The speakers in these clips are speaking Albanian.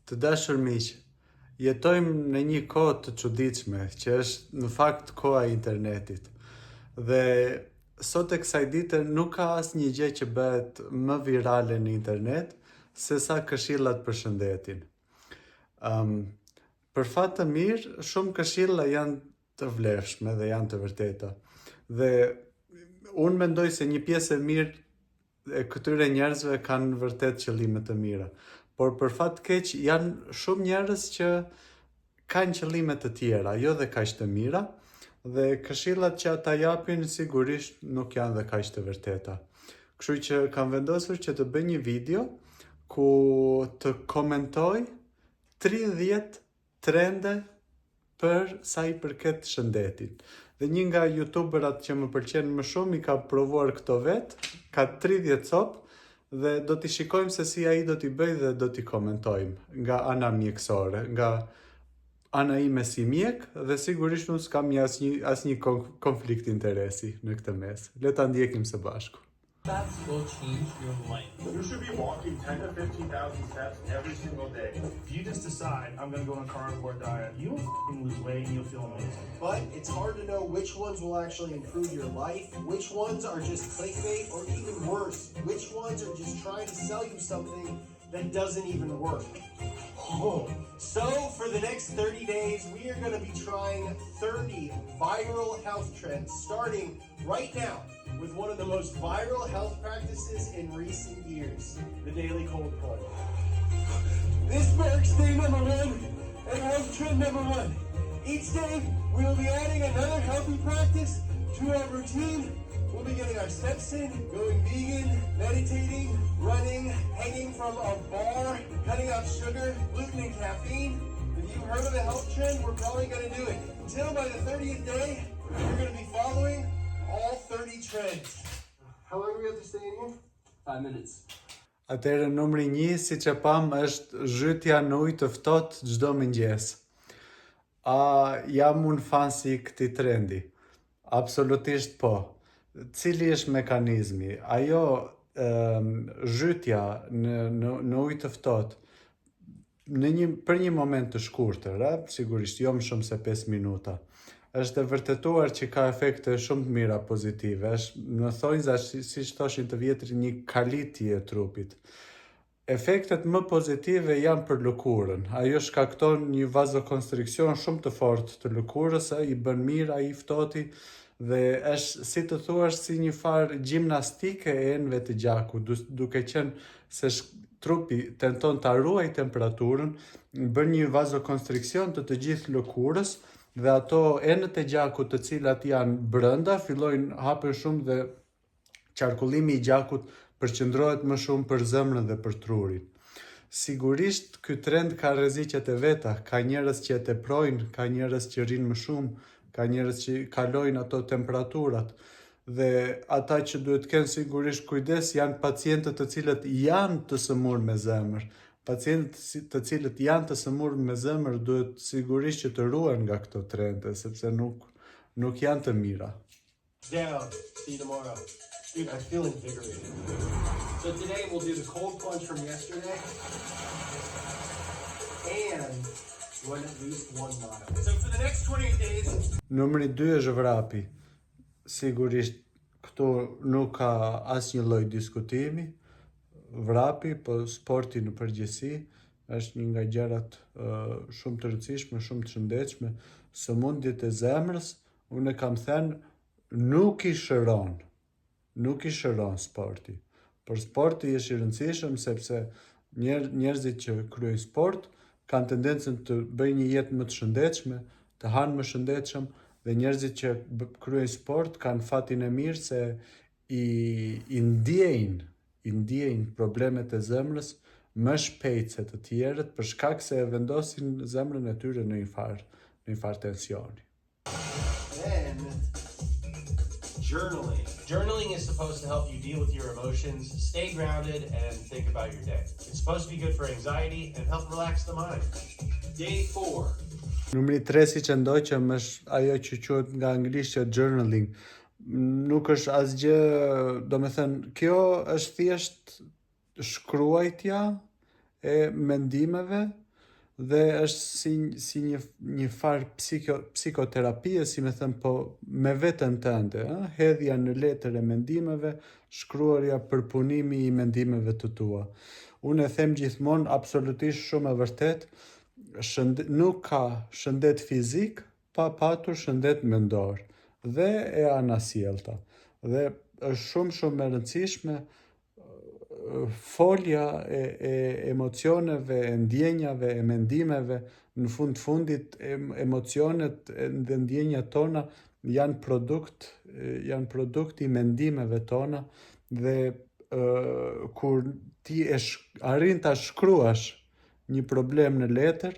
Të dashur miq, jetojmë në një kohë të çuditshme, që është në fakt koha e internetit. Dhe sot e kësaj dite nuk ka asnjë gjë që bëhet më virale në internet se sa këshillat për shëndetin. Për fat të mirë, shumë këshilla janë të vlefshme dhe janë të vërteta. Dhe unë mendoj se një pjesë e mirë e këtyre njerëzve kanë vërtet qëllime të mira. Por për fat keq janë shumë njerëz që kanë qëllime të tjera, jo dhe kaq të mira, dhe këshillat që ata japin sigurisht nuk janë dhe kaq të vërteta. Kështu që kam vendosur që të bëj një video ku të komentoj 30 trende për sa i përket shëndetit. Dhe një nga youtuberat që më pëlqen më shumë i ka provuar këto vet, ka 30 copë dhe do t'i shikojmë se si ai do t'i bëj dhe do t'i komentojmë nga ana mjekësore, nga ana ime si mjek dhe sigurisht unë s'kam asnjë konflikt interesi në këtë mes. Le ta ndjekim së bashku. Steps will change your life. You should be walking 10 to 15,000 steps every single day. If you just decide, I'm going to go on a carnivore diet, you'll lose weight and you'll feel amazing. But it's hard to know which ones will actually improve your life, which ones are just clickbait, or even worse, which ones are just trying to sell you something that doesn't even work. So for the next 30 days, we are going to be trying 30 viral health trends, starting right now with one of the most viral health practices in recent years, the daily cold plunge. This marks day number 1 and health trend number 1. Each day, we will be adding another healthy practice to our routine. We'll be getting our steps in, going vegan, meditating, running, hanging from a bar, cutting out sugar, gluten, and caffeine. If you've heard of the health trend, we're probably going to do it. Until by the 30th day, we're going to be following all 30 trends. How long do we have to stay in here? 5 minutes. Atëherë numri 1, siç e pam, është zhytja në ujë të ftohtë çdo mëngjes. A jam unë fansi i këtij trendi? Absolutisht po. Cili është mekanizmi? Ajo zhytja në ujë të ftohtë për një moment të shkurtër, sigurisht jo më shumë se 5 minuta. Është e vërtetuar që ka efekte shumë të mira pozitive. Në thonjza, siç thoshin të vjetrit, një kalitje e trupit. Efektet më pozitive janë për lëkurën. Ajo shkakton një vazokonstriksion shumë të fortë të lëkurës, i bën mirë ai ftohti dhe është, si të thuash, si një farë gjimnastike e enëve të gjakut, duke qenë se trupi tenton ta ruajë temperaturën, bën një vazokonstriksion të gjithë lëkurës dhe ato enët e gjakut të cilat janë brenda fillojnë hapen shumë dhe qarkullimi i gjakut përqendrohet më shumë për zemrën dhe për trurin. Sigurisht ky trend ka rreziqet e veta, ka njerëz që e teprojnë, ka njerëz që rrinë më shumë, ka njerëz që kalojnë ato temperaturat dhe ata që duhet kenë sigurisht kujdes janë pacientët të cilët janë të sëmurë me zemër. Pacientët të cilët janë të sëmurë me zemër duhet sigurisht që të ruhen nga këto trende, sepse nuk janë të mira. Down. See you tomorrow. Dude, I feel invigorated. So today we'll do the cold plunge from yesterday And run at least 1 mile. So for the next 28 days, Numri 2 është vrapi. Sigurisht këtu nuk ka asnjë lloj diskutimi. Vrapi, po sporti në përgjithësi është një nga gjërat shumë të rëndësishme, shumë të shëndetshme. Sëmundjet e zemrës, unë kam thënë, nuk i shëron sporti. Por sporti është i rëndësishëm sepse njerëzit që kryejnë sport kanë tendencën të bëjnë një jetë më të shëndetshme, të hanë më shëndetshëm dhe njerëzit që kryejnë sport kanë fatin e mirë se i ndjejnë problemet e zemrës më shpejt se të tjerët për shkak se e vendosin zemrën e tyre në një farë tensioni. Then journaling. Journaling is supposed to help you deal with your emotions, stay grounded, and think about your day. It's supposed to be good for anxiety and help relax the mind. Day 4. Numri 3, si që ndoqëm, është ajo që quhet nga anglishtja journaling. Nuk është asgjë, do me thënë, kjo është thjesht shkruajtja e mendimeve dhe është si një farë psikoterapie, si me thënë, po me veten tënde, hedhja në letër e mendimeve, shkruarja përpunimi i mendimeve të tua. Unë e them gjithmonë absolutisht shumë e vërtet, nuk ka shëndet fizik pa patur shëndet mendor dhe e anasjellta. Dhe është shumë e rëndësishme folja e emocioneve, e ndjenjave, e mendimeve, në fundit emocionet dhe ndjenjat tona janë produkt i mendimeve tona dhe kur ti arrin ta shkruash një problem në letër,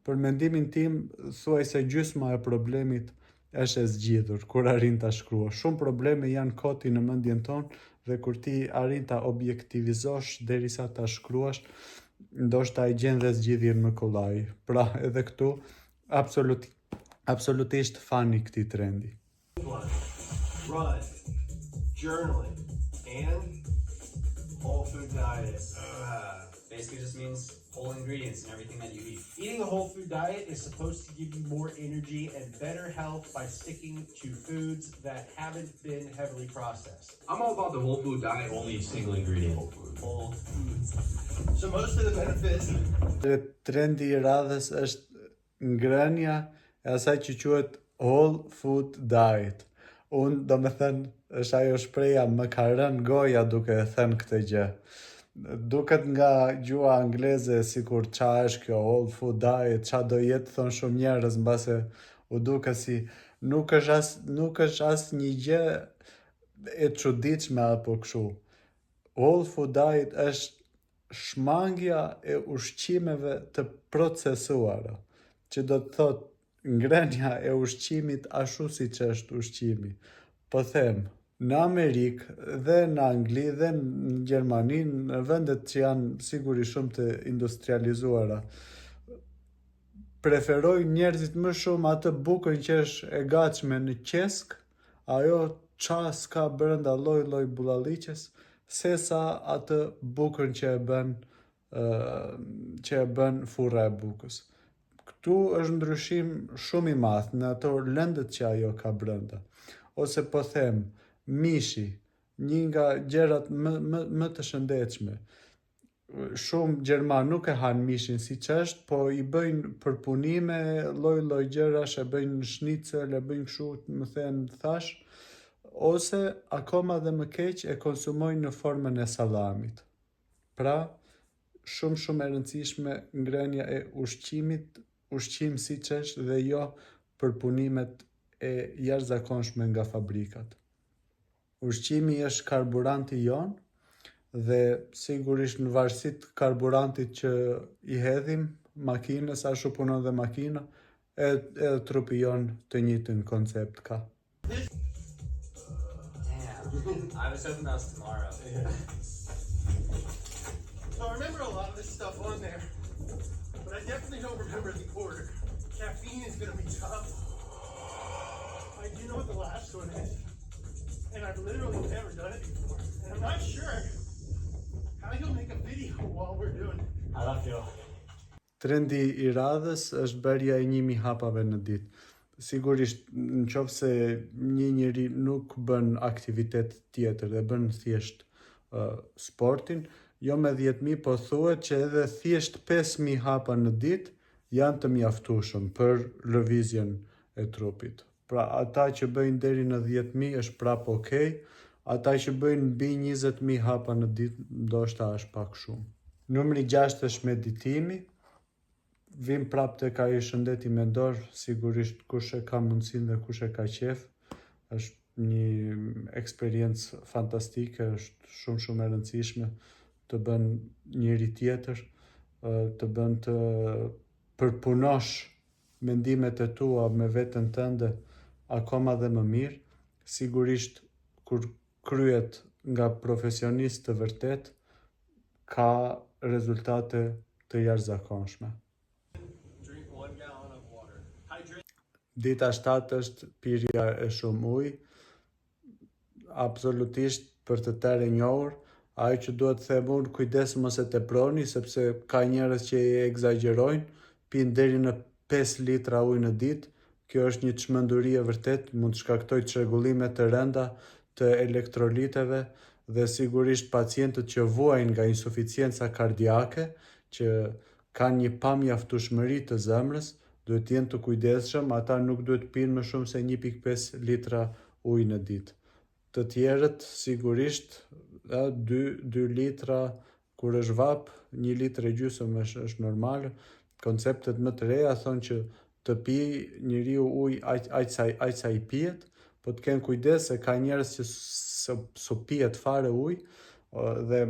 për mendimin tim thuajse gjysma e problemit është e zgjidhur kur arrin ta shkruash. Shumë probleme janë koti në mendjen tonë dhe kur ti arrin ta objektivizosh derisa ta shkruash, ndoshta e gjen dhe zgjidhjen më kollaj. Pra edhe këtu absolutisht fani këtij trendi. Run, journaling, and whole food diet. Basically just means whole ingredients in everything that you eat. Eating a whole food diet is supposed to give you more energy and better health by sticking to foods that haven't been heavily processed. I'm all about the whole food diet, only single ingredient. Whole foods. So most of the benefits. Trendi i radhës është ngrënia e asaj që quhet whole food diet. Unë do me thënë, është ajo shpreha më ka rënë goja duke e thënë këtë gjë. Duket nga gjua angleze sikur qa është kjo whole food diet, qa do jetë thonë shumë njerëz mbase u duke si nuk është as një gjë e çuditshme apo kështu. Whole food diet është shmangja e ushqimeve të procesuara, që do të thotë ngrënia e ushqimit ashtu siç është ushqimi. Po them, në Amerikë dhe në Angli dhe në Gjermani, në vendet që janë sigurisht shumë të industrializuara, preferojnë njerëzit më shumë atë bukën që është e gatshme në qesk, ajo qa s'ka brenda lloj bullalliqes, sesa atë bukën që e bën furra e bukës. Këtu është ndryshim shumë i madh në ato lëndët që ajo ka brenda. Ose po them, mishi, një nga gjërat më të shëndetshme. Shumë gjerman nuk e hanë mishin siç është, po i bëjnë përpunime, lloj gjërash, e bëjnë schnitzel, e bëjnë kështu, më thënë thash, ose akoma dhe më keq e konsumojnë në formën e sallamit. Pra, shumë e rëndësishme ngrënia e ushqim siç është dhe jo përpunimet e jashtëzakonshme nga fabrikat. Ushqimi është karburanti jonë dhe sigurisht në varësi të karburantit që i hedhim makinës, ashtu punon dhe makina, edhe trupi jonë të njëjtin koncept ka. Damn. I was hoping that was tomorrow. So I remember a lot of this stuff on there, but I definitely don't remember the order. Caffeine is going to be tough. I do know what the last one is, and I've literally never done it before. And I'm not sure how you'll make a video while we're doing it. How'd that feel? Trendi i radhës është bërja e 1000 hapave në ditë. Sigurisht, në qoftë se një njeri nuk bën aktivitet tjetër dhe bën thjesht sportin, jo me 10.000, po thuhet që edhe thjesht 5.000 hapa në ditë janë të mjaftueshëm për lëvizjen e trupit. Pra, ata që bëjnë deri në 10.000 është prap okej, ata që bëjnë mbi 20.000 hapa në ditë ndoshta është pak shumë. Numri 6 është meditimi. Vim prap tek ai shëndeti mendor, sigurisht kush e ka mundësinë dhe kush e ka qef, është një eksperiencë fantastike, është shumë e rëndësishme të bën njëri tjetër, të bën të përpunosh mendimet e tua me veten tënde akoma dhe më mirë. Sigurisht kur kryhet nga profesionist të vërtet, ka rezultate të jashtëzakonshme. Dita 7 është pirja e shumë ujë, absolutisht për të tërë e njohur. Ajo që duhet të them unë, kujdes mos e teproni, sepse ka njerëz që e egzagjerojnë, pinë deri në 5 litra ujë në ditë. Kjo është një çmenduri e vërtet, mund të shkaktoj çrregullime të rënda të elektroliteve dhe sigurisht pacientët që vuajnë nga insuficienca kardiake, që kanë një pamjaftueshmëri të zemrës, duhet të jenë të kujdesshëm, ata nuk duhet pinë më shumë se 1.5 litra ujë në ditë. Të tjerët sigurisht 2 litra kur është vap, 1 litër e gjysmë është normal. Konceptet më të reja thonë që të pi njeriu ujë aq sa I pijet, po të kenë kujdes se ka njerëz që s'u pijet fare ujë dhe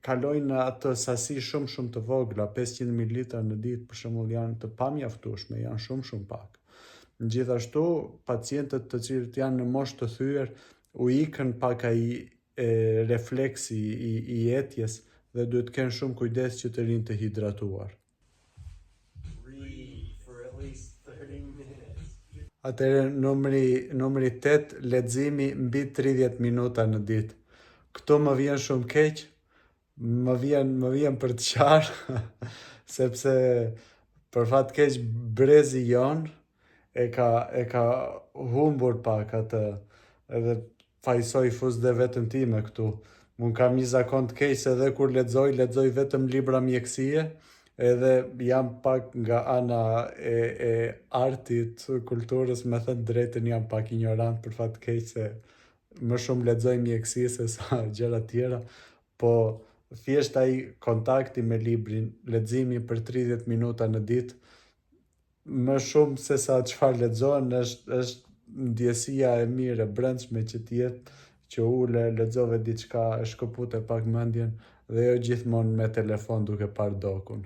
kalojnë atë sasi shumë të vogla, 500 ml në ditë për shembull, janë të pamjaftueshme, janë shumë pak. Gjithashtu, pacientët të cilët janë në moshë të thyer u ikën pak ai refleksi I etjes dhe duhet të kenë shumë kujdes që të rinë të hidratuar. Read for at least 30 minutes. Atëherë numri 8, leximi mbi 30 minuta në ditë. Këto më vjen shumë keq, më vjen për të qarë, sepse për fat keq brezi jon e ka humbur pak atë, edhe fajsoj fusde vetëm time këtu. Mund kam një zakon të keq se edhe kur lexoj vetëm libra mjekësie, edhe jam pak nga ana e artit, kulturës, me thënë drejtën jam pak ignorant për fat keq se më shumë lexoj mjekësi se sa gjëra tjera, po thjesht ai kontakti me librin, leximi për 30 minuta në ditë, më shumë se sa çfarë lexohen është ndjesia e mirë e brendshme që të jetë që ule, lexove diçka, e shkëpute pak mendjen dhe jo gjithmonë me telefon duke parë dokun.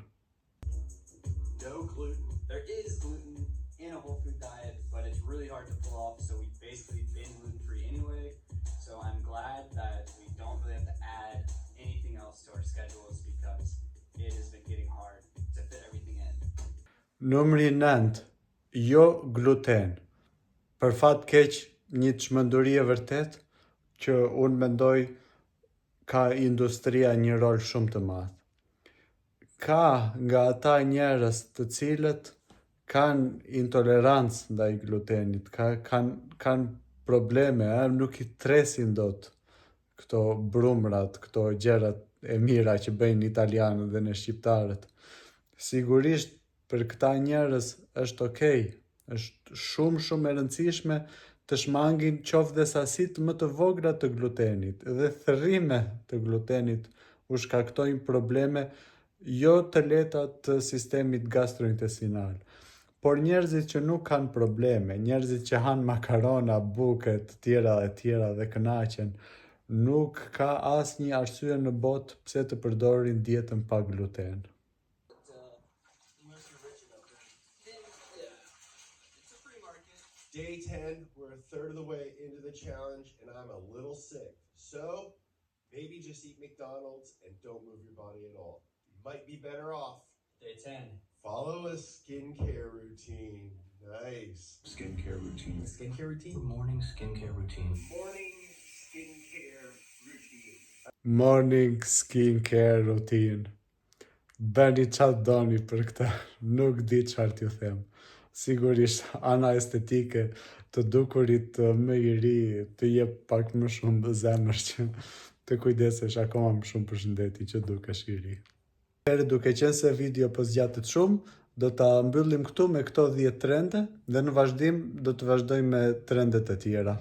No gluten. There is gluten in a whole food diet, but it's really hard to pull off, so we've basically been gluten-free anyway. So I'm glad that we don't really have to add anything else to our schedules because it has been getting hard to fit everything in. Numri 9, jo gluten. Për fat keq, një çmenduri e vërtet që unë mendoj ka industria një rol shumë të madh. Ka nga ata njerëz të cilët kanë intolerancë ndaj glutenit, kanë probleme, nuk I tresin dot këto brumrat, këto gjërat e mira që bëjnë italianët dhe ne shqiptarët. Sigurisht për këta njerëz është okay, është shumë e rëndësishme të shmangin qoftë sasitë më të vogla të glutenit dhe thërrime të glutenit u shkaktojnë probleme jo të lehta të sistemit gastrointestinal. Por njerëzit që nuk kanë probleme, njerëzit që han makarona, buke, të tjera dhe kënaqen, nuk ka asnjë arsye në botë pse të përdorin dietën pa gluten. Day 10, we're a third of the way into the challenge, and I'm a little sick. So, maybe just eat McDonald's and don't move your body at all. You might be better off. Day 10. Follow a skincare routine. Nice. Skincare routine. Skincare routine? Morning skincare routine. Morning skincare routine. Morning skincare routine. Bëni çfarë doni për këtë, nuk di çfarë t'ju them. Sigurisht, ana estetike të dukurit më I ri të jep pak më shumë zemër që të kujdesesh akoma më shumë për shëndetin që dukesh I ri. Duke qenë se video po zgjatet shumë, do ta mbyllim këtu me këto 10 trende dhe në vazhdim do të vazhdojmë me trendet e tjera.